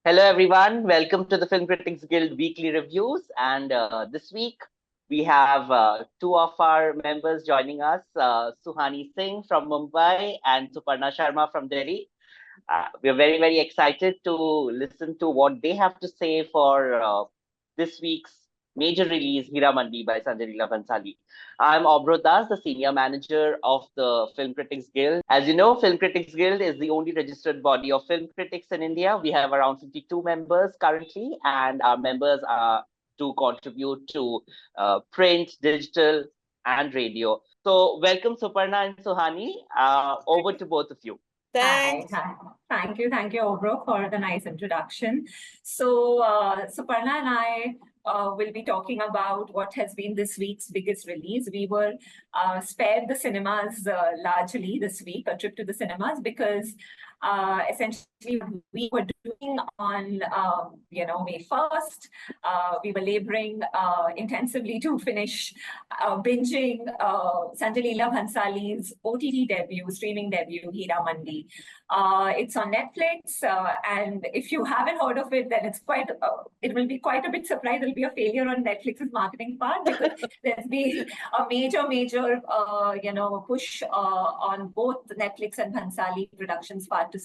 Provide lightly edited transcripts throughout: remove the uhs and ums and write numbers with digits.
Hello, everyone. Welcome to the Film Critics Guild weekly reviews. And this week, we have two of our members joining us, Suhani Singh from Mumbai and Suparna Sharma from Delhi. We're very, very excited to listen to what they have to say for this week's major release, Heeramandi by Sanjay Leela Bhansali. I'm Obro Das, the senior manager of the Film Critics Guild. As you know, Film Critics Guild is the only registered body of film critics in India. We have around 52 members currently, and our members are to contribute to print, digital, and radio. So welcome, Suparna and Suhani. Over to both of you. Thanks. Hi. Thank you, Obro, for the nice introduction. So, Suparna and I will be talking about what has been this week's biggest release. We were spared the cinemas largely this week, a trip to the cinemas, because essentially we were doing on May 1st. We were laboring intensively to finish binging Sanjay Leela Bhansali's OTT debut, streaming debut, Heeramandi. It's on Netflix, and if you haven't heard of it, then it will be quite a bit surprised. It'll be a failure on Netflix's marketing part, because there's been a major push on both Netflix and Bhansali Productions part to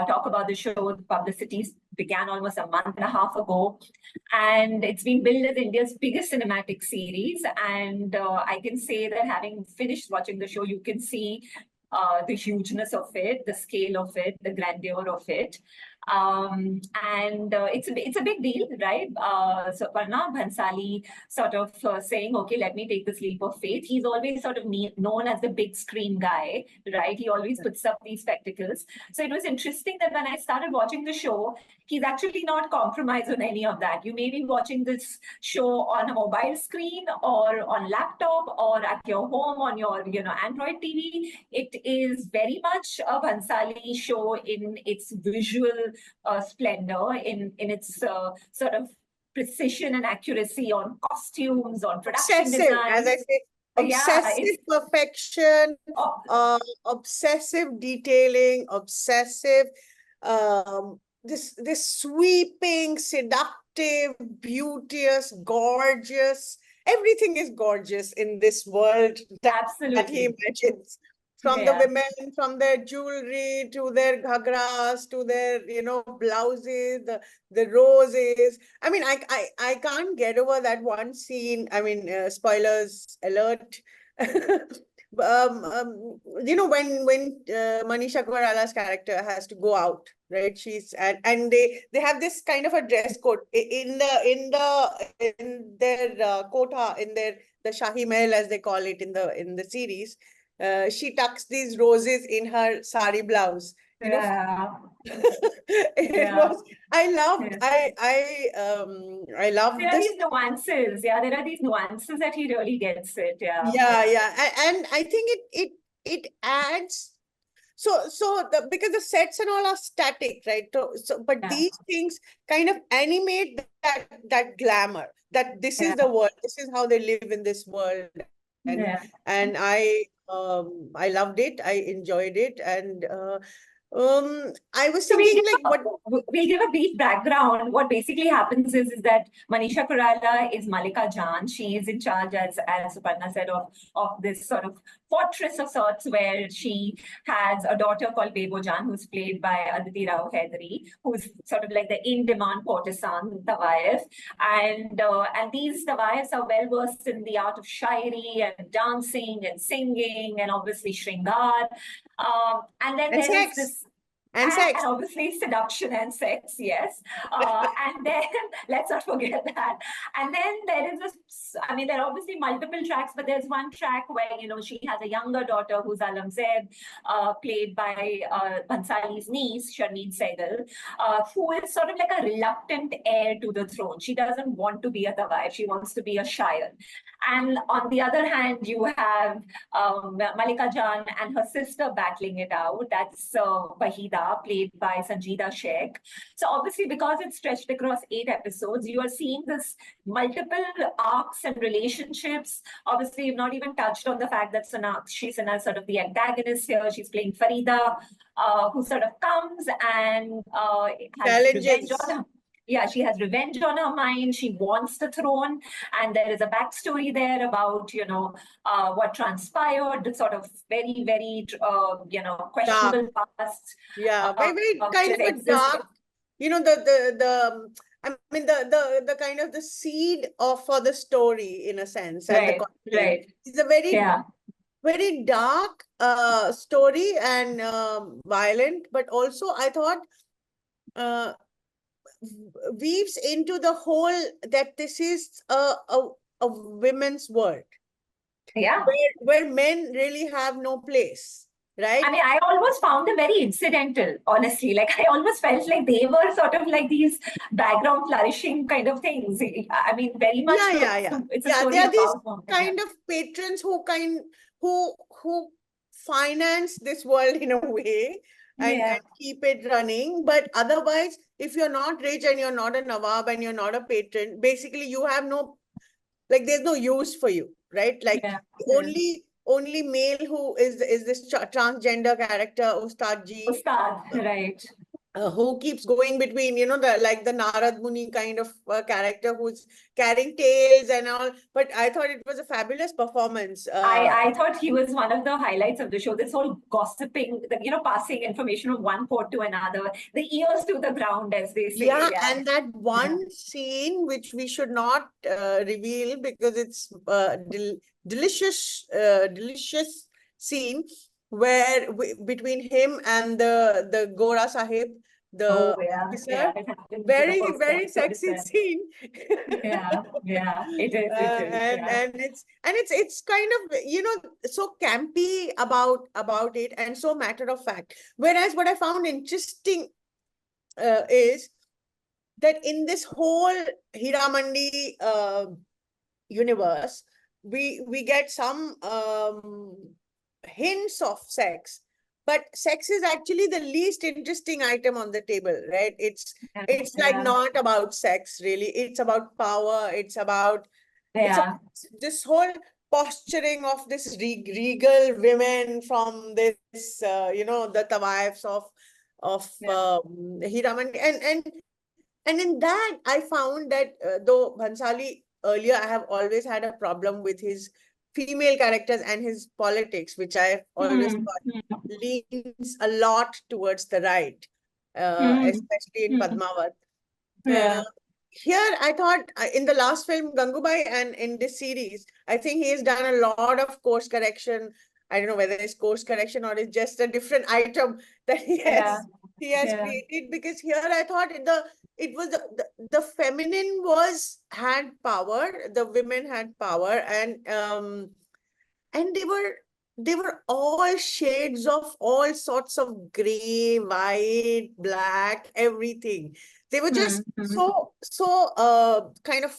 talk about the show. The publicity began almost a month and a half ago, and it's been billed as India's biggest cinematic series. And I can say that having finished watching the show, you can see the hugeness of it, the scale of it, the grandeur of it. It's a big deal, right? Suparna Bhansali sort of saying, okay, let me take this leap of faith. He's always sort of known as the big screen guy, right? He always puts up these spectacles. So it was interesting that when I started watching the show, he's actually not compromised on any of that. You may be watching this show on a mobile screen or on laptop or at your home on your Android TV. It is very much a Bhansali show in its visual splendor, in its sort of precision and accuracy on costumes, on production design. As I say, obsessive perfection, obsessive detailing, obsessive this sweeping, seductive, beauteous, gorgeous. Everything is gorgeous in this world that he imagines. From the women, from their jewelry to their ghagras, to their blouses, the roses. I mean, I can't get over that one scene. I mean, spoilers alert. When Manisha Koirala's character has to go out, right? She's and they have this kind of a dress code in their kota, in the Shahi Mahal, as they call it in the series. She tucks these roses in her sari blouse. I love there are these nuances. There are these nuances that he really gets it. And I think it adds because the sets and all are static, right? But these things kind of animate that glamour, that this is the world, this is how they live in this world. And I loved it. I enjoyed it. And I was thinking, we'll give a brief background. What basically happens is that Manisha Koirala is Malika Jan. She is in charge, as Suparna said, of this sort of fortress of sorts, where she has a daughter called Bebo Jan, who's played by Aditi Hydari, who's sort of like the in-demand courtesan Tawayef. And these Tawayefs are well versed in the art of shairi and dancing and singing and obviously shringar. And then there is this. And sex. And obviously seduction and sex, yes. And then, let's not forget that. And then there is this, there are obviously multiple tracks, but there's one track where, she has a younger daughter who's Alamzeb, played by Bhansali's niece, Sharmin Segal, who is sort of like a reluctant heir to the throne. She doesn't want to be a Tawai, she wants to be a Shire. And on the other hand, you have Malika Jan and her sister battling it out. That's Wahida. Richa, played by Sanjeeda Sheikh. So obviously, because it's stretched across 8 episodes, you are seeing this multiple arcs and relationships. Obviously, you've not even touched on the fact that she's sort of the antagonist here. She's playing Farida, who sort of comes and has revenge on her. Yeah, she has revenge on her mind. She wants the throne. And there is a backstory there about, what transpired, sort of very, very, questionable past. Yeah, very kind of a dark, the kind of the seed for the story in a sense. Right, right. It's a very dark story and violent, but also I thought weaves into the whole that this is a women's world. Yeah. Where men really have no place, right? I mean, I almost found them very incidental, honestly. Like, I almost felt like they were sort of like these background flourishing kind of things. I mean, very much. It's a story they are these women, kind of patrons who finance this world in a way and keep it running. But otherwise, if you're not rich and you're not a Nawab and you're not a patron, basically you have no, like, there's no use for you, right? Like, only male who is this transgender character, Ustad Ji. Ustad, right. Who keeps going between, the Narad Muni kind of character who's carrying tails and all. But I thought it was a fabulous performance. I thought he was one of the highlights of the show. This whole gossiping, passing information from one port to another, the ears to the ground, as they say. Yeah, and that one scene, which we should not reveal because it's delicious scene, where between him and the Gora Sahib, the officer, very sexy scene. It is. And it's kind of so campy about it and so matter of fact. Whereas what I found interesting is that in this whole Heeramandi universe, we get some hints of sex, but sex is actually the least interesting item on the table, right? It's like not about sex really. It's about power. It's about this whole posturing of this regal women from this the tawaifs of Heeramandi, and in that I found that though Bhansali earlier, I have always had a problem with his female characters and his politics, which I always thought leans a lot towards the right, especially in Padmavat. Here, I thought in the last film, Gangubai, and in this series, I think he has done a lot of course correction. I don't know whether it's course correction or it's just a different item that he has created. Because here, I thought it was the feminine had power, the women had power, and they were all shades of all sorts of gray, white, black, everything. They were just so kind of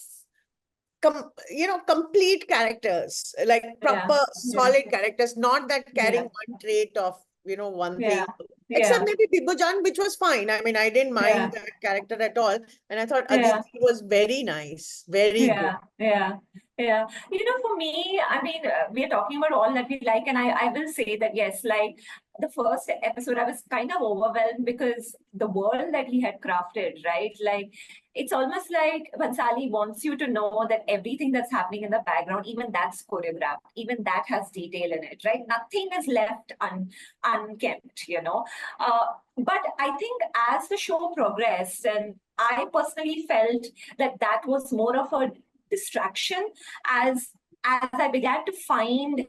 complete characters, like proper solid characters, not that carrying one trait of one thing. Except maybe Bibujan, which was fine. I mean, I didn't mind that character at all. And I thought Aditi was very nice, very good. Yeah. For me, I mean, we are talking about all that we like. And I will say that, yes, like the first episode, I was kind of overwhelmed because the world that he had crafted, right? Like, it's almost like Bhansali wants you to know that everything that's happening in the background, even that's choreographed, even that has detail in it, right? Nothing is left unkempt, But I think as the show progressed, and I personally felt that was more of a distraction as I began to find,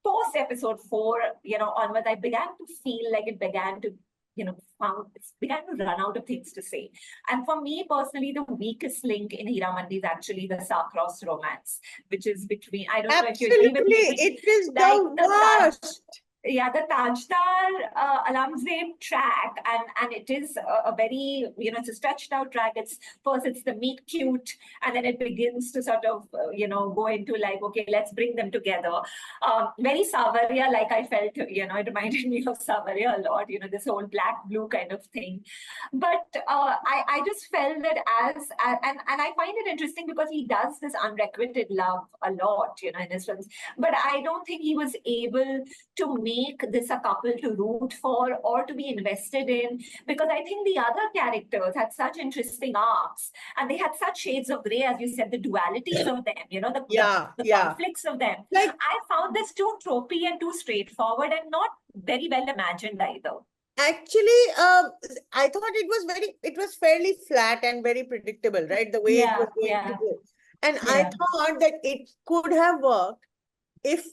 post episode 4, onwards, I began to feel like it began to run out of things to say. And for me personally, the weakest link in Heeramandi is actually the star-crossed romance, which is between, I don't know if you agree with me. It is the worst. Yeah, the Tajdar Alamzeb track, and it is a very, it's a stretched out track. It's the meet cute, and then it begins to sort of, go into like, okay, let's bring them together. Very Savaria, like I felt, it reminded me of Savaria a lot, this whole black blue kind of thing. But I just felt that and I find it interesting because he does this unrequited love a lot, in his films. But I don't think he was able to make this a couple to root for or to be invested in, because I think the other characters had such interesting arcs and they had such shades of gray, as you said, the dualities of them, the conflicts of them. Like, I found this too tropey and too straightforward and not very well imagined either. Actually, I thought it was fairly flat and very predictable, right? The way it was going to go. And I thought that it could have worked if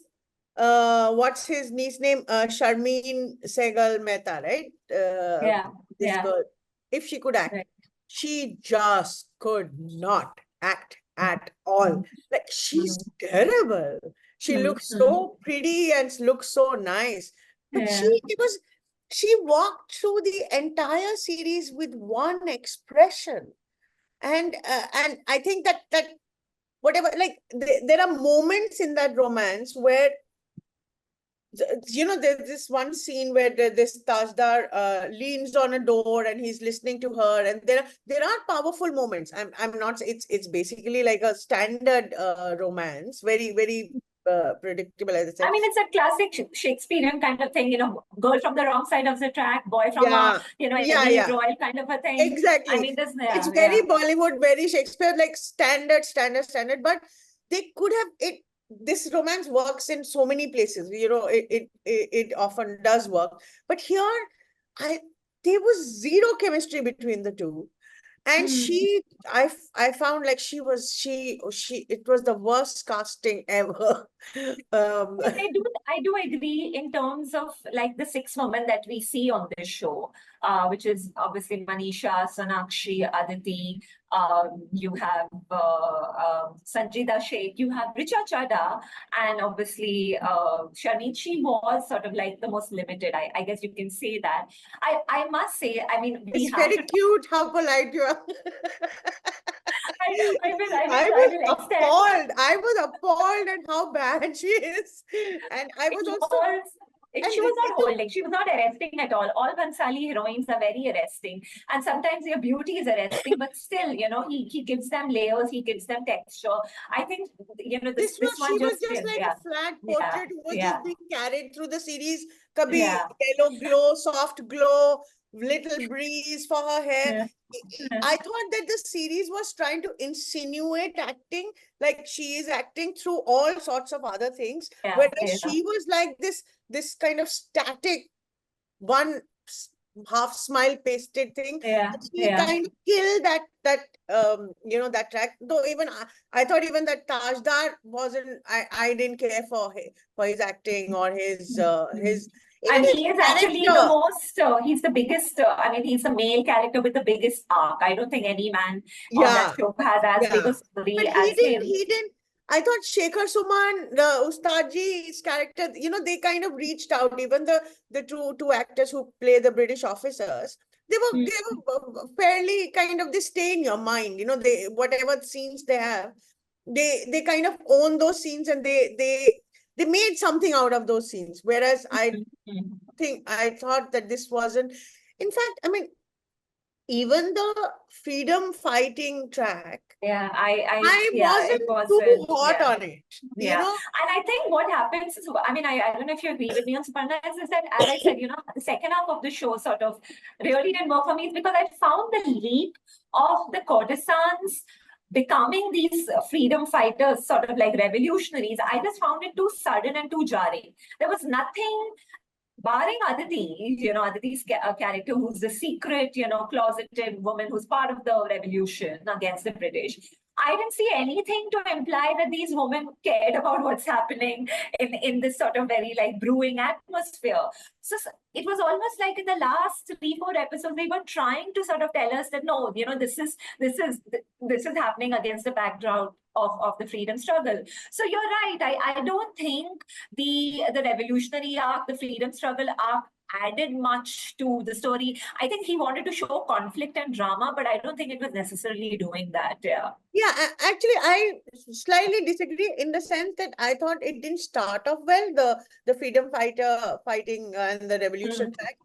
what's his niece name? Sharmin Segal Mehta, right? This girl. If she could act, she just could not act at all. Like, she's terrible. She looks so pretty and looks so nice. But she walked through the entire series with one expression. And I think that whatever, like, there are moments in that romance where, there's this one scene where this Tajdar leans on a door and he's listening to her, and there are powerful moments. I'm not, it's basically like a standard romance, very, very predictable, as I said. I mean, it's a classic Shakespearean kind of thing, girl from the wrong side of the track, boy from royal kind of a thing. Exactly. I mean, it's very Bollywood, very Shakespeare, like standard, but they could have this romance works in so many places, it often does work. But here, there was zero chemistry between the two. And I found like it was the worst casting ever. I do agree in terms of like the 6 women that we see on this show, which is obviously Manisha, Sonakshi, Aditi, you have Sanjeeda, Sheikh, you have Richa, Chadha, and obviously Sharmin. She was sort of like the most limited. I guess you can say that. I must say, I mean, it's very cute how polite you are. I was appalled at how bad she is. And I was also... She was not holding. She was not arresting at all. All Bhansali heroines are very arresting. And sometimes their beauty is arresting, but still, he gives them layers, he gives them texture. I think, this one was just like a flat portrait who was just being carried through the series. Kabhi yellow glow, soft glow, little breeze for her hair. I thought that the series was trying to insinuate acting, like she is acting through all sorts of other things, whereas she was like this kind of static, one half smile pasted thing. She kind of killed that that track. Though even I thought even that Tajdar wasn't. I didn't care for his acting or his. And he is actually the most, he's the biggest, I mean, he's the male character with the biggest arc. I don't think any man on that show has as big a story as him. He didn't. I thought Shekhar Suman, the Ustadji's character, they kind of reached out. Even the two actors who play the British officers, they were fairly kind of, they stay in your mind. They, whatever scenes they have, they kind of own those scenes, and they made something out of those scenes. Whereas I thought that this wasn't. In fact, I mean, even the freedom fighting track, I wasn't too hot on it. And I think what happens is, I mean, I don't know if you agree with me on Suparna, is that, as I said, the second half of the show sort of really didn't work for me, because I found the leap of the courtesans becoming these freedom fighters, sort of like revolutionaries. I just found it too sudden and too jarring. There was nothing, barring Aditi, Aditi's character, who's the secret, closeted woman who's part of the revolution against the British. I didn't see anything to imply that these women cared about what's happening in this sort of very like brewing atmosphere. So it was almost like in the last 3-4 episodes, they were trying to sort of tell us that no, this is happening against the background of the freedom struggle. So you're right. I don't think the revolutionary arc, the freedom struggle arc, added much to the story. I think he wanted to show conflict and drama, but I don't think it was necessarily doing that. Yeah. Yeah, actually, I slightly disagree in the sense that I thought it didn't start off well, the freedom fighter fighting and the revolution track.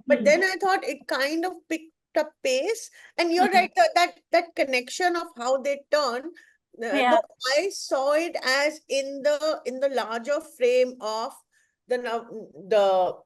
But then I thought it kind of picked up pace. And you're right, that connection of how they turn, Yeah. though I saw it as in the larger frame of the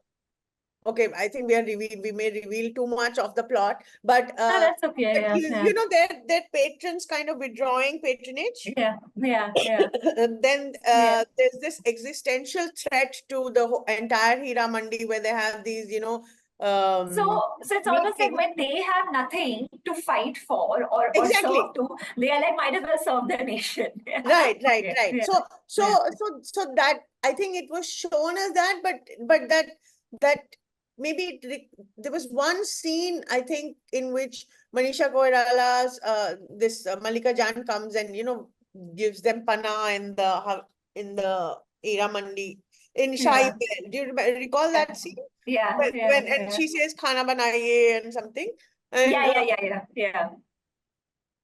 okay, I think we may reveal too much of the plot, but No, that's okay. but Yeah. you know, their patrons kind of withdrawing patronage. Yeah. Then Yeah. there's this existential threat to the entire Heeramandi where they have these, So it's almost like meetings. when they have nothing to fight for or Exactly. serve to, they are like, might as well serve the nation. Right. Yeah. So that I think it was shown as that, but that maybe there was one scene I think in which Manisha Koirala's this Malika Jan comes and gives them pana in the Heeramandi in Shahi Mahal. Do you recall that scene? Yeah. And she says khana banaiye and something. And Yeah.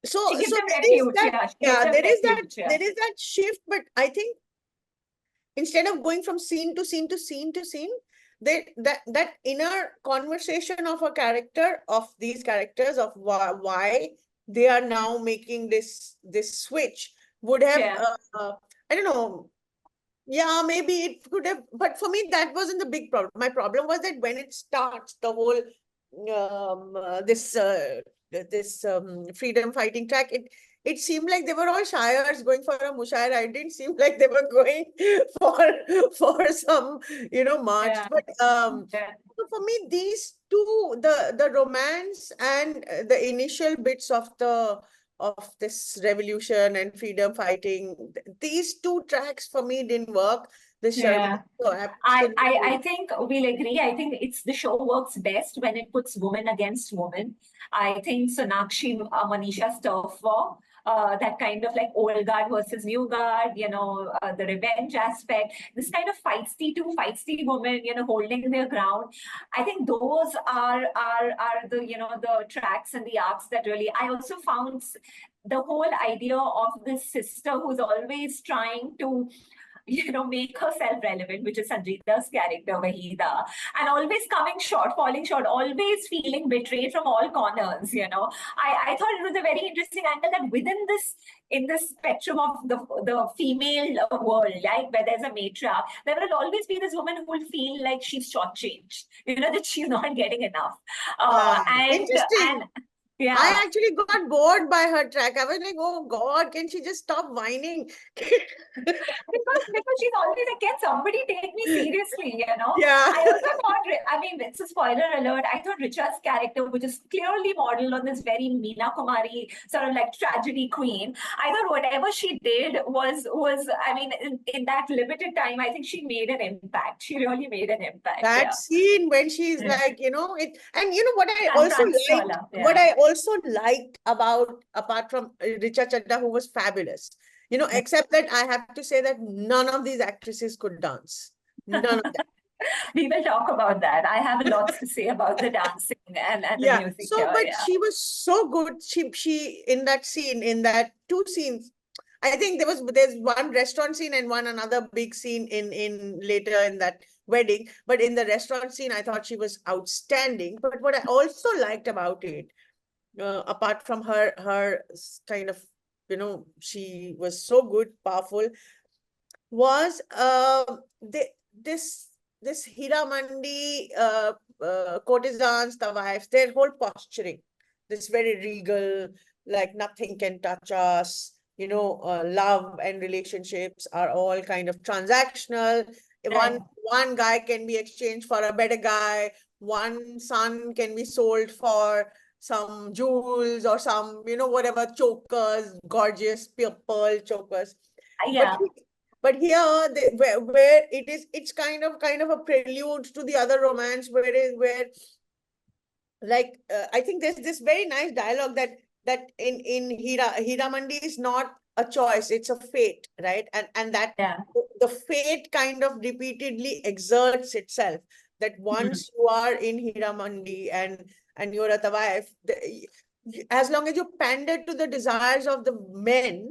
so She gives so them there is refuge. that, Yeah, there is that shift, but I think instead of going from scene to scene to scene to scene, that inner conversation of a character, of these characters, of why they are now making this switch would have I don't know. Yeah, maybe it could have, but for me, that wasn't the big problem. My problem was that when it starts, the whole this freedom fighting track, it seemed like they were all shires going for a mushaira. It didn't seem like they were going for some march. But so for me, these two, the romance and the initial bits of this revolution and freedom fighting, these two tracks for me didn't work. The Sharmin, so I think we'll agree. I think the show works best when it puts woman against woman. I think Sonakshi, Manisha turf war, that kind of like old guard versus new guard, the revenge aspect, this kind of two feisty women, holding their ground. I think those are the, the tracks and the arcs that really, I also found the whole idea of this sister who's always trying to make herself relevant, which is Sanjeeda's character, Vahida, and always coming short, falling short, always feeling betrayed from all corners, I thought it was a very interesting angle that in this spectrum of the female world, like where there's a matriarch, there will always be this woman who will feel like she's shortchanged, that she's not getting enough. Interesting. Yeah. I actually got bored by her track. I was like, oh God, can she just stop whining? because she's always like, can somebody take me seriously, Yeah. I also thought, it's a spoiler alert, I thought Richa's character, which is clearly modeled on this very Meena Kumari sort of like tragedy queen, I thought whatever she did was in that limited time, I think she made an impact. She really made an impact. That scene when she's like, it, and what I also liked about, apart from Richa Chadha, who was fabulous, except that I have to say that none of these actresses could dance. None of them. We will talk about that. I have lots to say about the dancing and the music. So, but she was so good. She in that scene, in that two scenes, I think there's one restaurant scene and another big scene in later in that wedding. But in the restaurant scene, I thought she was outstanding. But what I also liked about it, apart from her kind of, she was so good, powerful, was this Heeramandi courtesans, the wives, their whole posturing, this very regal, like nothing can touch us, love and relationships are all kind of transactional. One guy can be exchanged for a better guy, one son can be sold for some jewels or some, whatever, chokers, gorgeous pearl chokers. But here, where it's kind of a prelude to the other romance, where like I think there's this very nice dialogue that in Heeramandi is not a choice, it's a fate, right? And that Yeah. the fate kind of repeatedly exerts itself, that once you are in Heeramandi and you're at the wife, as long as you pander to the desires of the men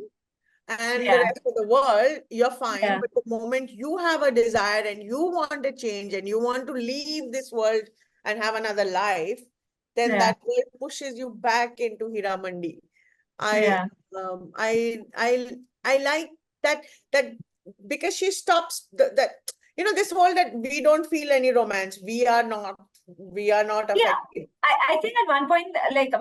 and the Yeah. rest of the world, you're fine. Yeah. But the moment you have a desire and you want a change and you want to leave this world and have another life, then Yeah. that world pushes you back into Heeramandi. I Yeah. I like that because she stops that, you know, this whole that we don't feel any romance. We are not Yeah. affected. I think at one point, like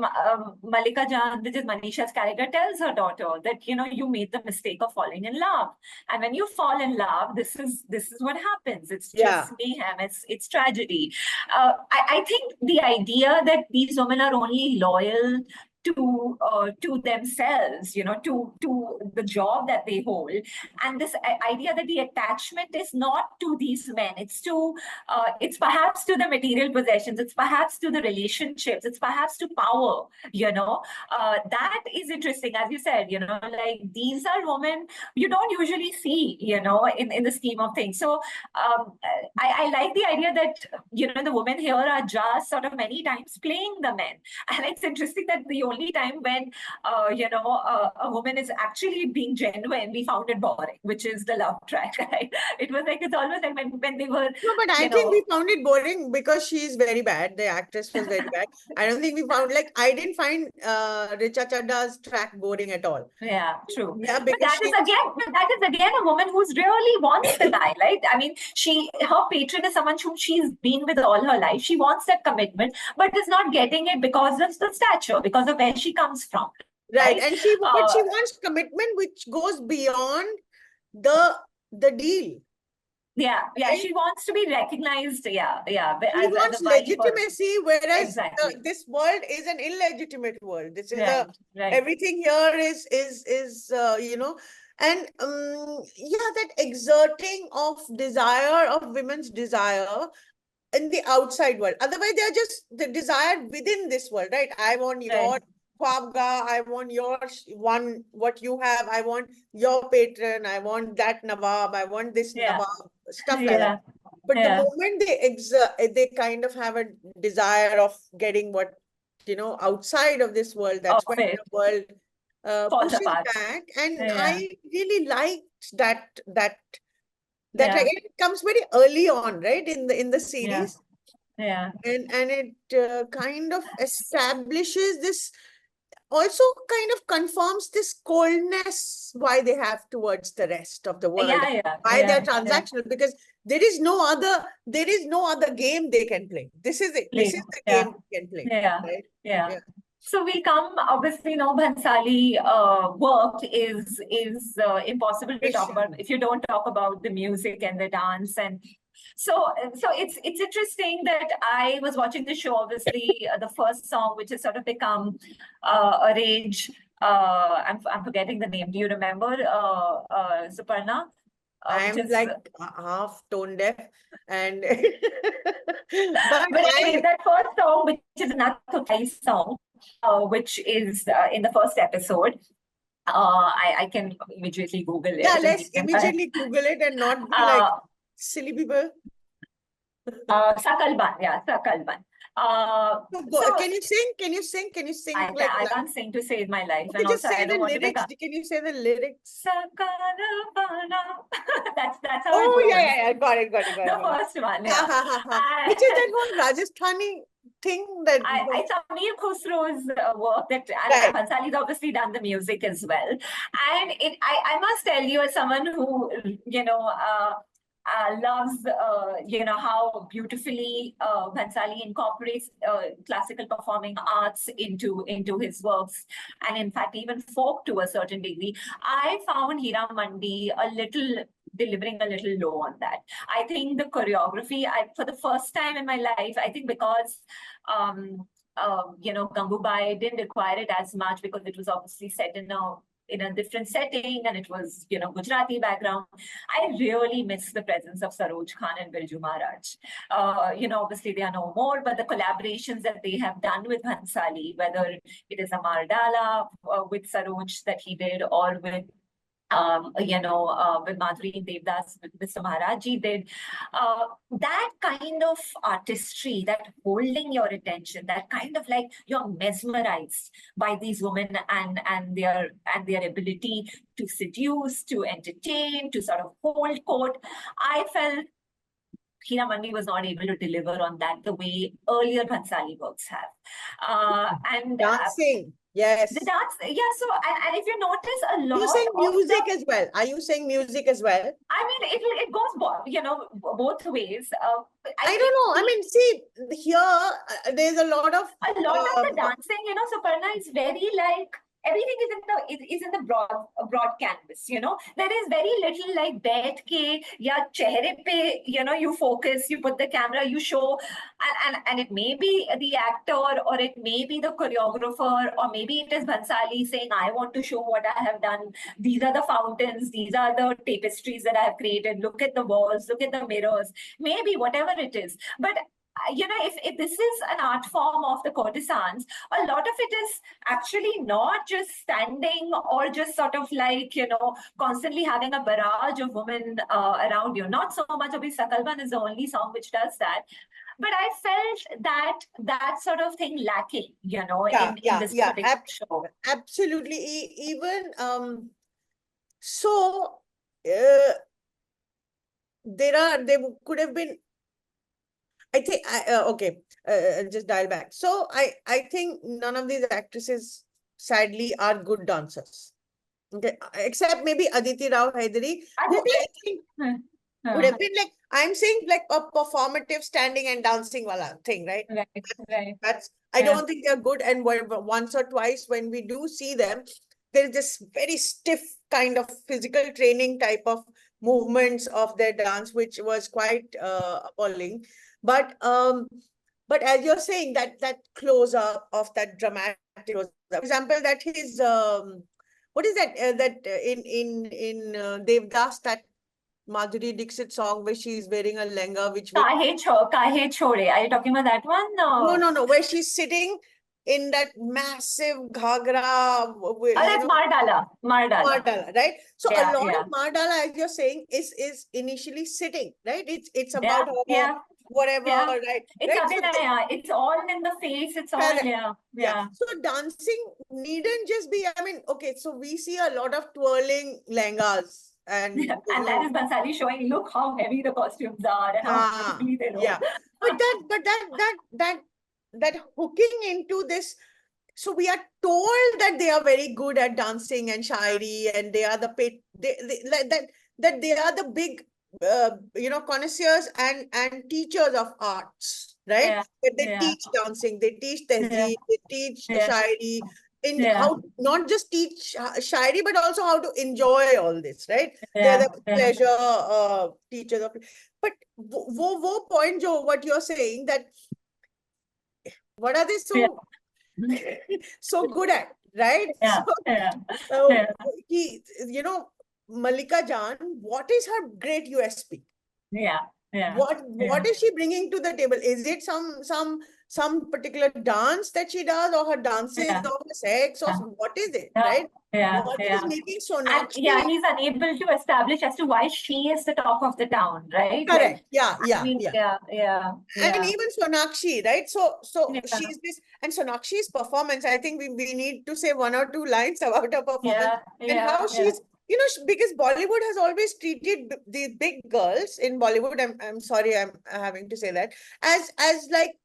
Malika Jan, which is Manisha's character, tells her daughter that, you know, you made the mistake of falling in love. And when you fall in love, this is what happens. It's Yeah. just mayhem. It's tragedy. I think the idea that these women are only loyal to themselves, you know, to the job that they hold, and this idea that the attachment is not to these men, it's perhaps to the material possessions, it's perhaps to the relationships, it's perhaps to power, you know. That is interesting, as you said, you know, like these are women you don't usually see, you know, in the scheme of things. So I like the idea that, you know, the women here are just sort of many times playing the men. And it's interesting that the only time when, you know, a woman is actually being genuine, we found it boring, which is the love track, right? It was like, it's almost like when they were, No, but I think we found it boring because she's very bad. The actress was very bad. I don't think we found, like, I didn't find Richa Chadda's track boring at all. Yeah, true. Yeah, But because that is again a woman who's really wants the guy, right? I mean, her patron is someone whom she's been with all her life. She wants that commitment, but is not getting it because of the stature, because of where she comes from. right. And but she wants commitment which goes beyond the deal. Yeah, right? she wants to be recognized. Yeah. She As wants a wife. legitimacy, whereas Exactly. this world is an illegitimate world. This is Right. everything here is you know, and yeah, that exerting of desire, of women's desire in the outside world. Otherwise, they are just the desire within this world, right? I want your Khwabga, I want what you have, I want your patron, I want that Nawab, I want this Nawab, stuff like that. But the moment they kind of have a desire of getting what, you know, outside of this world, that's when the world pushes back. And I really liked that it comes very early on, right, in the series. And it kind of establishes this, also kind of confirms this coldness why they have towards the rest of the world, why they're transactional, because there is no other game they can play. This is it. This is the game they can play. Right? So we come, obviously, Bhansali work is impossible to talk about if you don't talk about the music and the dance. And so it's interesting that I was watching the show, obviously, the first song, which has sort of become a rage. I'm forgetting the name. Do you remember, Suparna? I'm like half tone deaf, and but anyway, that first song, which is another nice song, which is in the first episode. I can immediately Google it. Yeah, let's immediately Google it and not be like silly people. Sakalban, Sakalban. Can you sing? Can you sing? Can you sing? I can't sing to save my life. Okay, just say the lyrics. Can you say the lyrics? That's how. Oh, yeah. Got it. The first one, Which is that one Rajasthani thing that it's Amir Khusro's work that Bhansali's obviously done the music as well. And I must tell you, as someone who, loves, how beautifully Bhansali incorporates classical performing arts into his works, and in fact, even folk to a certain degree. I found Heeramandi delivering a little low on that. I think the choreography, for the first time in my life, I think because Gangubai didn't require it as much because it was obviously set in a in a different setting, and it was, Gujarati background. I really miss the presence of Saroj Khan and Birju Maharaj. Obviously they are no more, but the collaborations that they have done with Bhansali, whether it is a Mardala with Saroj that he did, or with with Madhuri Devdas, with Mr. Maharaji did, that kind of artistry, that holding your attention, that kind of like you're mesmerized by these women and their ability to seduce, to entertain, to sort of hold court. I felt Heeramandi was not able to deliver on that the way earlier Bhansali works have. Dancing. Yes. The dance, yeah. So, and if you notice a lot, you saying music as well? Are you saying music as well? I mean, it goes both ways. I don't know. I mean, see, here there's a lot of the dancing. Suparna is very like. Everything is in the broad canvas. There is very little like बैठ के या चेहरे पे, you focus, you put the camera, you show, and it may be the actor, or it may be the choreographer, or maybe it is Bhansali saying, I want to show what I have done. These are the fountains, these are the tapestries that I have created. Look at the walls, look at the mirrors, maybe whatever it is. But if this is an art form of the courtesans, a lot of it is actually not just standing or just sort of like, constantly having a barrage of women around you. Not so much. Abhi Sakalban is the only song which does that. But I felt that sort of thing lacking, in this particular show. Absolutely. Even, there could have been, I think, just dial back. So I think none of these actresses, sadly, are good dancers. Okay, except maybe Aditi Rao Hydari, who I think would have been like, I'm saying like a performative standing and dancing wala thing, right? Right. I don't think they're good. And once or twice when we do see them, there's this very stiff kind of physical training type of movements of their dance, which was quite appalling. But as you're saying, that close up of that dramatic close up. For example, that his what is that in Devdas, that Madhuri Dixit song where she's wearing a lenga, which Kahe Chhode. Are you talking about that one? No, where she's sitting in that massive ghagra. That's Mardala, right? So a lot of Mardala, as you're saying, is initially sitting, right? It's about whatever, right? It's right? it's all in the face. It's all So dancing needn't just be. I mean, okay. So we see a lot of twirling lengas. And that is Bhansali showing, look how heavy the costumes are and how quickly they look. Yeah. But that hooking into this, so we are told that they are very good at dancing and shairi, and they are the that they are the big connoisseurs and teachers of arts, right? That they teach dancing, they teach tehzeeb, they teach shairi, in how not just teach shairi, but also how to enjoy all this, right? They're the pleasure teachers of. But wo point, Joe, what you're saying, that what are they so good at, right? Malika Jan, what is her great USP? What is she bringing to the table? Is it some particular dance that she does, or her dances, or her sex, or what is it, right? What is making Sonakshi? He's unable to establish as to why she is the talk of the town, right? Correct. And even Sonakshi, right? So she's this, and Sonakshi's performance, I think we need to say one or two lines about her performance and how she's, because Bollywood has always treated the big girls in Bollywood, I'm sorry, I'm having to say that, as like,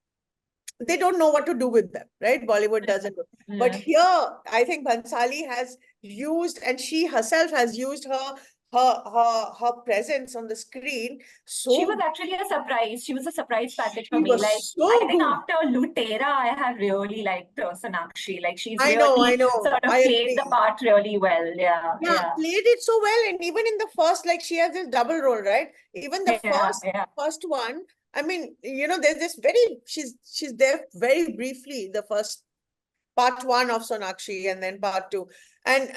they don't know what to do with them, right? Bollywood doesn't. But here, I think Bhansali has used, and she herself has used her presence on the screen. So she was actually a surprise. She was a surprise package for me. Like, I think after Lutera, I have really liked Sonakshi. Like, she's really sort of played the part really well. Played it so well. And even in the first, like, she has this double role, right? Even the first one, I mean, there's this she's there very briefly, the first part one of Sonakshi, and then part two. And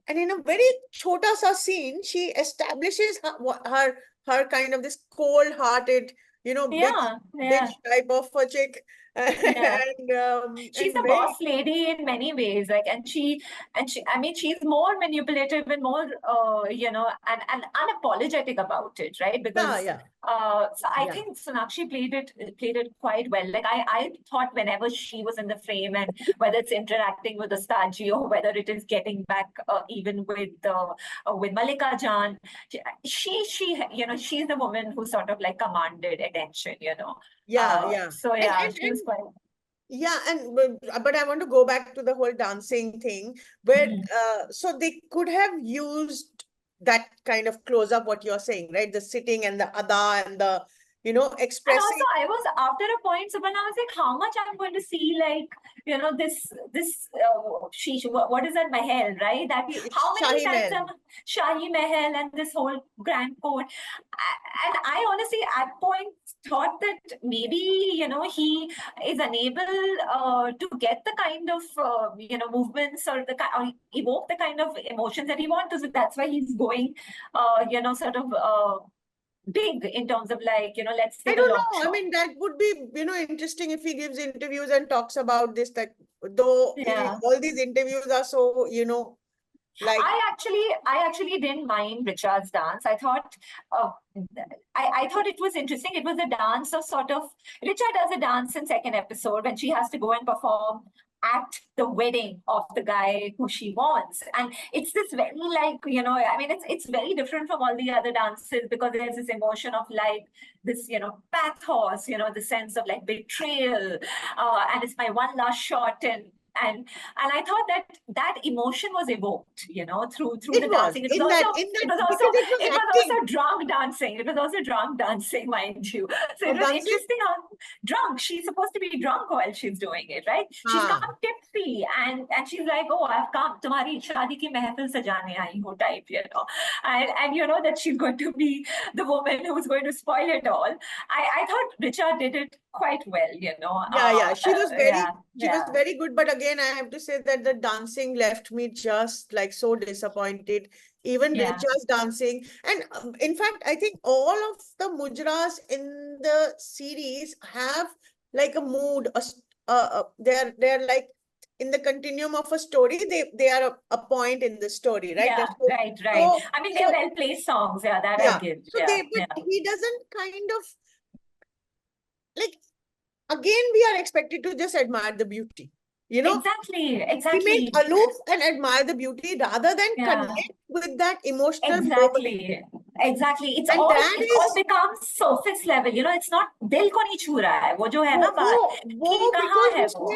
in a very chota sa scene, she establishes her kind of this cold-hearted, Yeah, bitch type of a chick. yeah. She's And a very, boss lady in many ways, like, and I mean, she's more manipulative and more, and unapologetic about it, right? Because, yeah. so I think Sonakshi played it quite well. Like, I thought whenever she was in the frame, and whether it's interacting with Ustadji or whether it is getting back even with Malika Jan, she's the woman who sort of like commanded attention, Yeah. So yeah, she was quite. Yeah, but I want to go back to the whole dancing thing, where so they could have used that kind of close up, what you're saying, right? The sitting and the ada and the And also, expressing. I was after a point, Suparna, I was like, how much I'm going to see, like, this what is that Mahal, right? That how many Shahi times Mahal. Shahi Mahal and this whole grand court. And I honestly at points thought that maybe, he is unable to get the kind of, movements or or evoke the kind of emotions that he wants. So that's why he's going, sort of, big in terms of, like, let's I take a don't long know. I shot. mean, that would be, interesting if he gives interviews and talks about this, like, though Yeah. all these interviews are so, like. I actually didn't mind Richa's dance. I thought, I thought it was interesting. It was a dance of sort of, Richa does a dance in second episode when she has to go and perform at the wedding of the guy who she wants. And it's this very, like, I mean, it's very different from all the other dances because there's this emotion of, like, this, pathos, the sense of, like, betrayal. And it's my one last shot. And I thought that emotion was evoked, through It the was dancing. in that, because it was acting. Also drunk dancing. It was also drunk dancing, mind you. So it was Dancing. interesting how drunk. She's supposed to be drunk while she's doing it, right? She's come tipsy and she's like, oh, I've come, tumhari shaadi ki mehfil sajane aayi hu type, and you know that she's going to be the woman who's going to spoil it all. I thought Richa did it quite well, Yeah. She was very good. But again, I have to say that the dancing left me just like so disappointed. Even Richa's dancing. And in fact, I think all of the mujras in the series have like a mood. They're like in the continuum of a story. They are a point in the story, right? Yeah, right. I mean, they're well-placed songs. Yeah, that I give. So he doesn't kind of like. Again, we are expected to just admire the beauty. Exactly. We make aloof and admire the beauty rather than connect with that emotional. Exactly. It's all becomes surface level. It's not dil ko nahi chhu raha hai. वो जो है ना बात kahan hai wo.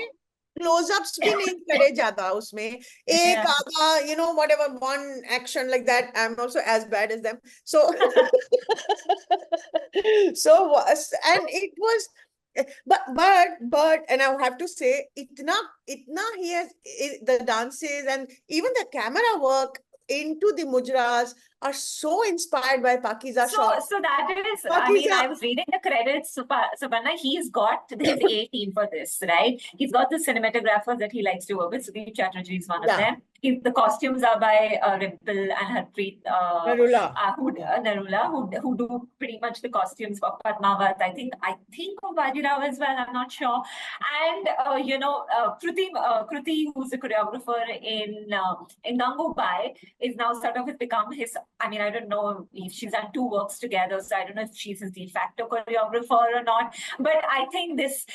Close-ups bhi nahi करे जाता उसमें. एक आधा, whatever, one action like that. I'm also as bad as them. So, and it was. But and I have to say, itna he has the dances and even the camera work into the mujras are so inspired by Pakiza shots. So that is, I mean, I was reading the credits, Suparna, he's got his A team for this, right? He's got the cinematographers that he likes to work with. Sudeep Chatterjee is one of them. The costumes are by Rimple and Harpreet Narula, who do pretty much the costumes for Padmavat. I think of Bajirao as well. I'm not sure. And Kruti, who's the choreographer in Gangubai, is now sort of become his. I mean, I don't know if she's done two works together, so I don't know if she's his de facto choreographer or not. But I think this,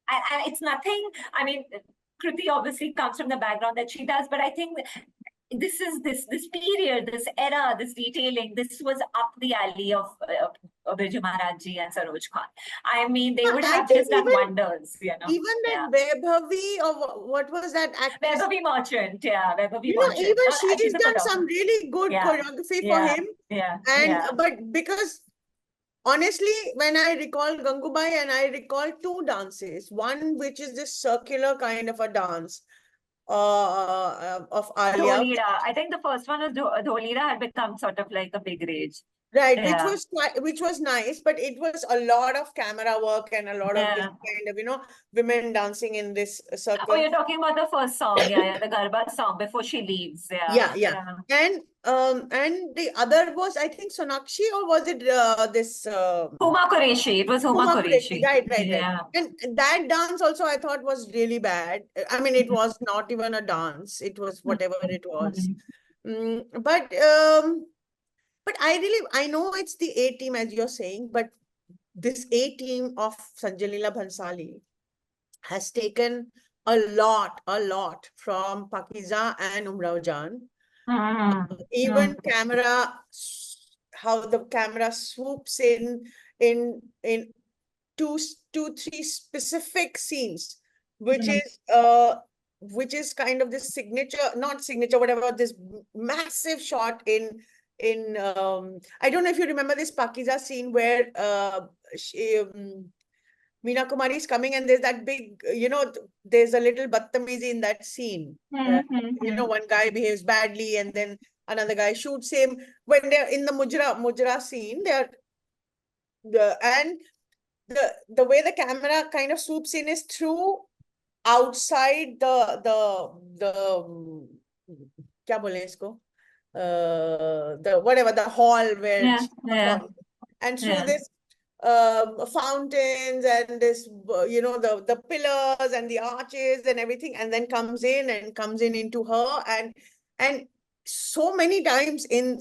and it's nothing. I mean, Kruti obviously comes from the background that she does, but I think this is this period, this era, this detailing. This was up the alley of Birju Maharaj Ji and Saroj Khan. I mean, they would have just done wonders, Even that Vaibhavi, or what was that actress? Vaibhavi Merchant, Vaibhavi Merchant. Even she's done some really good choreography for him. But because honestly, when I recall Gangubai, and I recall two dances, one which is this circular kind of a dance of Alia. Dholira. I think the first one was Dholira had become sort of like a big rage. Right, Yeah. which was nice, but it was a lot of camera work and a lot of this kind of, women dancing in this Oh, circle. you're talking about the first song, yeah, the Garba song before she leaves. Yeah. And the other was, I think, Sonakshi, or was it this Huma Qureshi. It was Huma Huma Qureshi. Qureshi. Right. Yeah. And that dance also I thought was really bad. I mean, it was not even a dance. It was whatever it was. But I know it's the A team, as you're saying, but this A team of Sanjay Leela Bhansali has taken a lot from Pakiza and Umrao Jan. Even camera, how the camera swoops in three specific scenes, which is kind of this not signature, whatever, this massive shot in I don't know if you remember this Pakiza scene where Meena Kumari is coming and there's that big, there's a little battamizi in that scene. One guy behaves badly and then another guy shoots him. When they're in the Mujra scene, and the way the camera kind of swoops in is through outside the क्या बोले इसको? The hall where and through this fountains and this the pillars and the arches and everything, and then comes in into her, and so many times in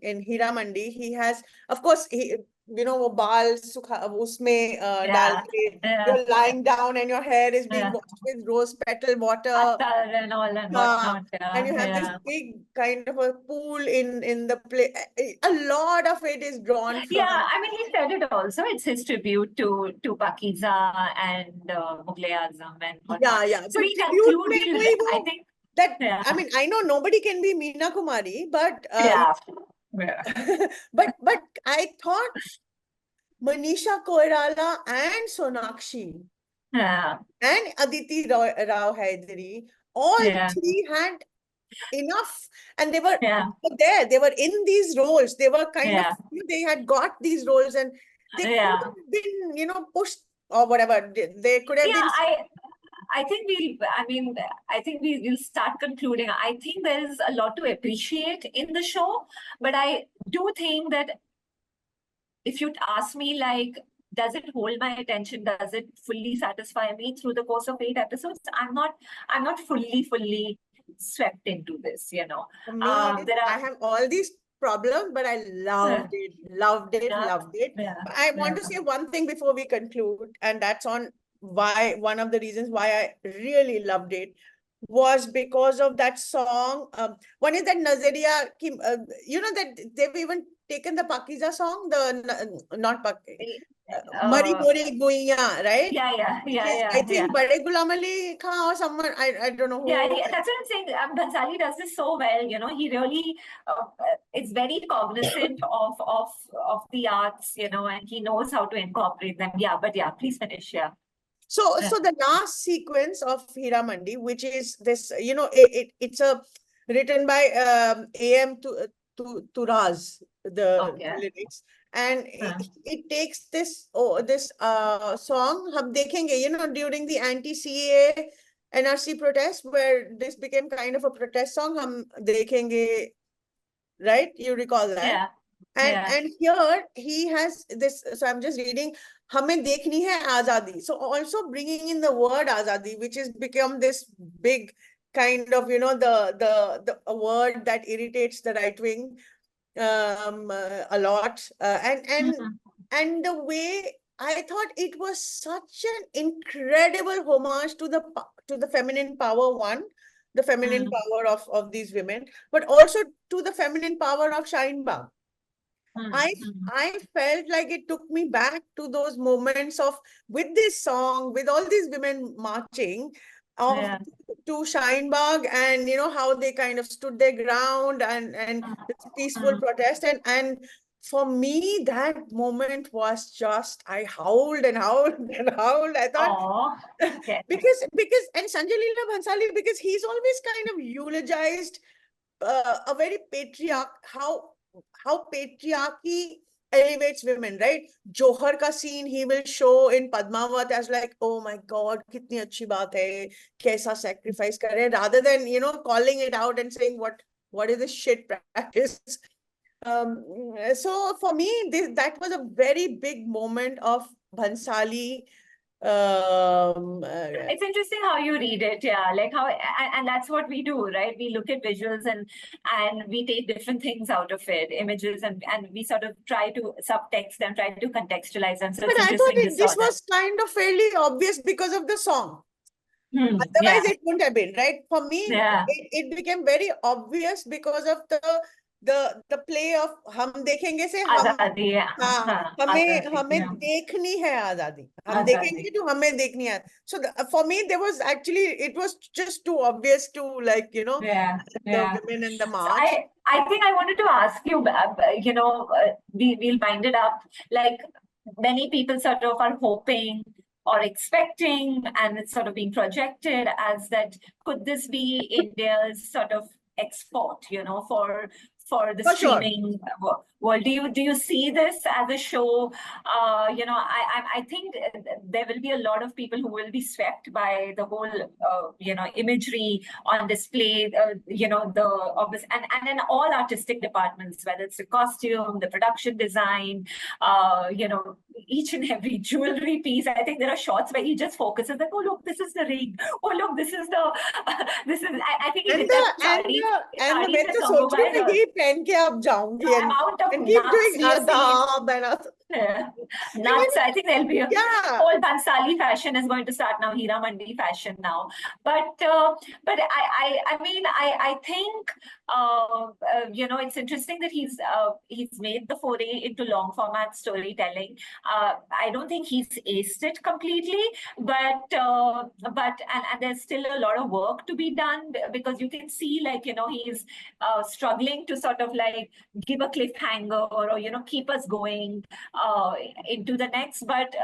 Heeramandi he has, of course, he वो बाल उसमें डाल के you're lying down and your hair is being washed with rose petal water and all and whatnot. and you have this big kind of a pool in the play. A lot of it is drawn from. Yeah, I mean, he said it also. It's his tribute to Pakiza and Mughal-e-Azam and whatnot. Yeah. So but we conclude, I think that, I mean, I know nobody can be Meena Kumari, but but I thought Manisha, Koirala and Sonakshi and Aditi Rao Hydari, all three had enough, and they were there. They were in these roles. They were kind of, they had got these roles, and they could have been, pushed or whatever. They could have been. I think we'll start concluding. I think there is a lot to appreciate in the show, but I do think that if you'd ask me, like, does it hold my attention? Does it fully satisfy me through the course of 8 episodes? I'm not fully swept into this, I have all these problems, but I loved it. I want to say one thing before we conclude, and that's on why one of the reasons why I really loved it was because of that song. One is that Nazariya, that they've even taken the Pakiza song, not Pakiza. Mari Mori Guiya, right? Yeah. I think Bade Ghulam Ali Khan or someone, I don't know who. Yeah, that's what I'm saying. Bhansali does this so well. He really is very cognizant of the arts, and he knows how to incorporate them. Please finish. So the last sequence of Heeramandi, which is this, it's written by A.M. to Raz, the lyrics, and it takes this song. हम देखेंगे, during the anti-CAA NRC protest, where this became kind of a protest song. हम देखेंगे, right? You recall that? And here he has this. So I'm just reading. हमें देखनी है आजादी. So also bringing in the word azadi, which has become this big kind of, the word that irritates the right wing a lot. And the way I thought it was such an incredible homage to the feminine power, the feminine power of these women, but also to the feminine power of Shine Bagh. I felt like it took me back to those moments with this song, with all these women marching to Shine Bagh, and how they kind of stood their ground and this peaceful protest, and for me that moment was just, I howled and howled and howled. I thought because and Sanjay Leela Bhansali, because he's always kind of eulogized a very patriarch, how how patriarchy elevates women, right? Johar ka scene he will show in Padmavat as like, oh my God, kitni achhi baat hai, kaisa sacrifice kar rahe, rather than, you know, calling it out and saying what is this shit practice. So for me, that was a very big moment of Bhansali. It's interesting how you read it, yeah. Like how, and that's what we do, right? We look at visuals and we take different things out of it, images, and we sort of try to subtext them, try to contextualize them. So But it's I thought interesting to this saw that. was kind of fairly obvious because of the song. Otherwise, Yeah, it wouldn't have been, right? For me, yeah. it became very obvious because of the play of हम देखेंगे से हम Azadi, yeah. हाँ Azadi, हमें yeah. देखनी है आजादी हम Azadi. देखेंगे तो हमें देखनी है. So for me there was actually, it was just too obvious to, like, you know, Yeah, the yeah. women in the So march. I think I wanted to ask you, you know, we'll wind it up. Like many people sort of are hoping or expecting, and it's sort of being projected as that, could this be India's sort of export, you know, for the For sure. streaming world? Do you see this as a show? You know, I think there will be a lot of people who will be swept by the whole you know, imagery on display, you know, the obvious, and in all artistic departments, whether it's the costume, the production design, you know, each and every jewelry piece. I think there are shots where he just focuses like, oh look, this is the ring. Oh look, this is the this is. I think And मैं तो सोच रही हूँ ये पहन के अब जाऊंगी and keep doing adab and nuts. I think there'll be a yeah. whole Bhansali fashion is going to start now, Heeramandi fashion now. But I mean, I think you know, it's interesting that he's made the foray into long format storytelling. I don't think he's aced it completely, but and there's still a lot of work to be done, because you can see, like, you know, he's struggling to sort of like give a cliffhanger, or you know, keep us going into the next. But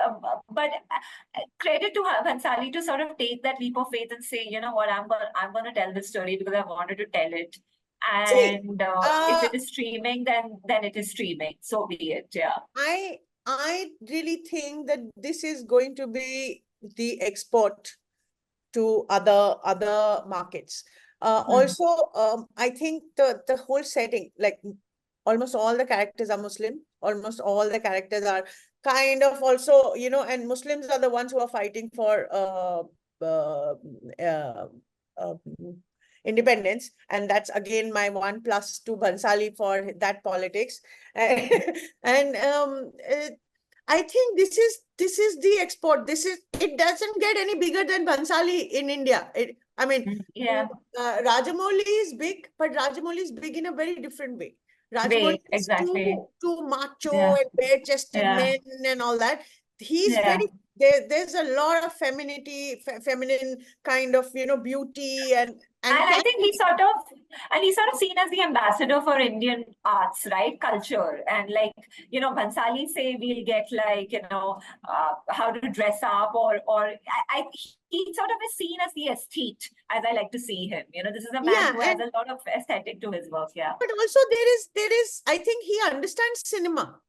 credit to Bhansali to sort of take that leap of faith and say, you know what, I'm going to tell this story because I wanted to tell it. And if it is streaming, then it is streaming. So be it. Yeah. I really think that this is going to be the export to other markets. Also, I think the whole setting, like almost all the characters are Muslim. Almost all the characters are kind of also, you know, and Muslims are the ones who are fighting for independence, and that's again my 1+2 Bhansali for that politics. And I think this is the export. It doesn't get any bigger than Bhansali in India. I mean, yeah, Rajamouli is big, but Rajamouli is big in a very different way. Rajamouli is too macho and bare-chested men and all that. He's very, there's a lot of femininity, feminine kind of, you know, beauty, and I think he's sort of seen as the ambassador for Indian arts, right? Culture. And like, you know, Bhansali say we'll get like, you know, how to dress up, or he sort of is seen as the aesthete, as I like to see him. You know, this is a man who has a lot of aesthetic to his work. Yeah. But also there is, I think he understands cinema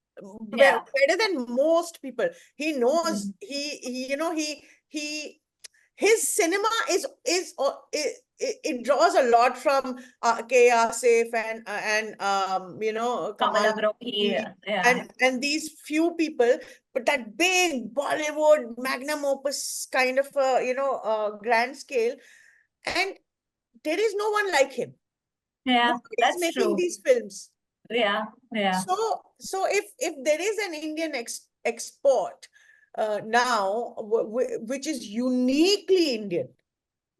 better than most people. He knows, he you know, his cinema it draws a lot from K. Asif and you know, Kamal and these few people, but that big Bollywood magnum opus kind of you know, grand scale, and there is no one like him. That's making true. These films. Yeah. So if there is an Indian export now, which is uniquely Indian,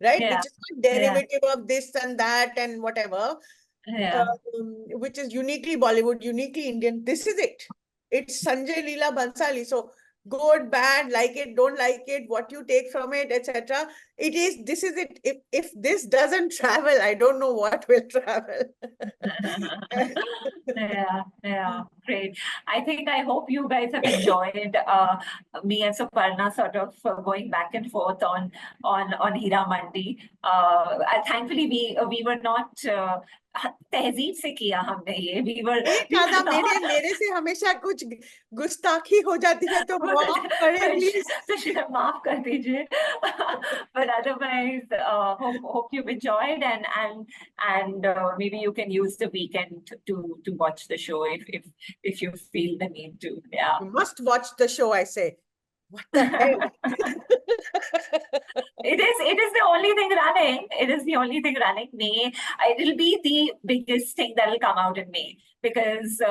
right? Which is not derivative of this and that and whatever, which is uniquely Bollywood, uniquely Indian. This is it. It's Sanjay Leela Bhansali. So good, bad, like it, don't like it, what you take from it, etc. This is it. If this doesn't travel, I don't know what will travel. Yeah. Great. I hope you guys have enjoyed me and Suparna sort of going back and forth on Heeramandi. Thankfully, we were not तहजीब से किया हमने ये. We were दादा मेरे से हमेशा कुछ गुस्ताखी हो जाती है तो माफ करें प्लीज. तो माफ कर दीजिए. But otherwise, hope you've enjoyed and maybe you can use the weekend to watch the show if you feel the need to. Yeah. You must watch the show, I say. What the hell? It is the only thing running. It is the only thing running. May it'll be the biggest thing that will come out in May because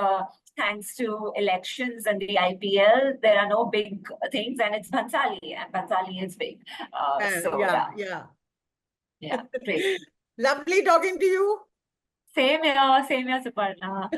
thanks to elections and the IPL, there are no big things, and it's Bhansali, and Bhansali is big. Yeah, great. Lovely talking to you. Same here, Suparna.